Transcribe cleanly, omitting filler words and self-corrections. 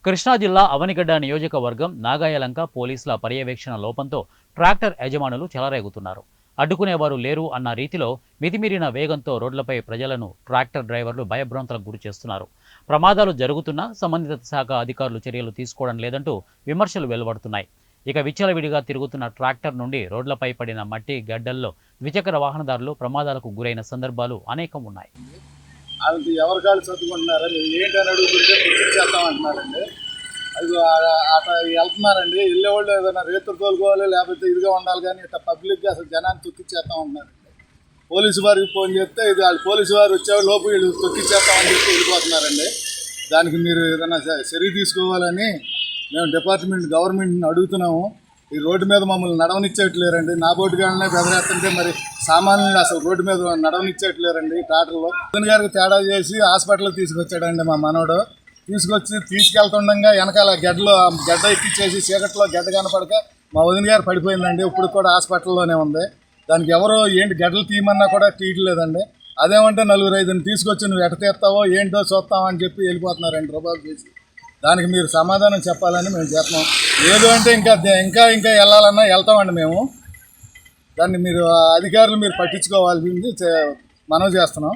కృష్ణా జిల్లా అవనిగడ్డ నియోజకవర్గం నాగాయలంక పోలీసుల పర్యవేక్షణ లోపంతో ట్రాక్టర్ యజమానులు చెలరేగుతున్నారు. అడ్డుకునేవారు లేరు అన్న రీతిలో మితిమీరిన వేగంతో రోడ్లపై ప్రజలను ట్రాక్టర్ డ్రైవర్లు భయభ్రాంతులకు గురి చేస్తున్నారు. ప్రమాదాలు జరుగుతున్నా సంబంధిత శాఖ అధికారులు చర్యలు తీసుకోవడం లేదంటూ విమర్శలు వెలువడుతున్నాయి. ఇక విచ్చలవిడిగా తిరుగుతున్న ట్రాక్టర్ నుండి రోడ్లపై పడిన మట్టి గడ్డల్లో ద్విచక్ర వాహనదారులు ప్రమాదాలకు గురైన సందర్భాలు అనేకం ఉన్నాయి. అది ఎవరి కాళ్ళు చదువుకుంటున్నారా ఏంటని అడుగుతుంటే చేస్తామంటున్నారండి. అది అట్లా వెళ్తున్నారండి. వెళ్ళేవాళ్ళు ఏదైనా రేతులు తోలుకోవాలి, లేకపోతే ఇదిగా ఉండాలి, కానీ ఇట్లా పబ్లిక్గా అసలు జనాన్ని తొక్కిచ్చేస్తామంటున్నారండి. పోలీసు వారికి ఫోన్ చేస్తే ఇది వాళ్ళు పోలీసు వారు వచ్చేవాళ్ళు లోపు వీళ్ళు తొక్కిచ్చేస్తామని చెప్పి వెళ్ళిపోతున్నారండి. దానికి మీరు ఏదైనా చర్య తీసుకోవాలని మేము గవర్నమెంట్ని అడుగుతున్నాము. ఈ రోడ్డు మీద మమ్మల్ని నడవనిచ్చేట్లేరండి. నా బోటుగానే బెదరేస్తుంటే మరి సామాన్యులు అసలు రోడ్డు మీద నడవనిచ్చేట్లేరండి. టాటర్లో వదిన గారికి తేడా చేసి హాస్పిటల్కి తీసుకొచ్చాడండి మా మనోడు. తీసుకెళ్తుండగా వెనకాల గడ్డ ఎక్కిచ్చేసి చీకట్లో గడ్డ కనపడక మా వదిన గారు పడిపోయిందండి. ఇప్పుడు కూడా హాస్పిటల్లోనే ఉంది. దానికి ఎవరో ఏంటి గడ్డలు తీయమన్నా కూడా తీయట్లేదండి. అదేమంటే 4-5 తీసుకొచ్చి నువ్వు ఎట తీస్తావో ఏంటో చూస్తావో అని చెప్పి వెళ్ళిపోతున్నారండి రూపాయలు చేసి. దానికి మీరు సమాధానం చెప్పాలని మేము చెప్తున్నాం. లేదు అంటే ఇంకా వెళ్ళాలన్నా వెళ్తామండి మేము. దాన్ని మీరు అధికారులు మీరు పట్టించుకోవాల్సింది మనవి చేస్తున్నాం.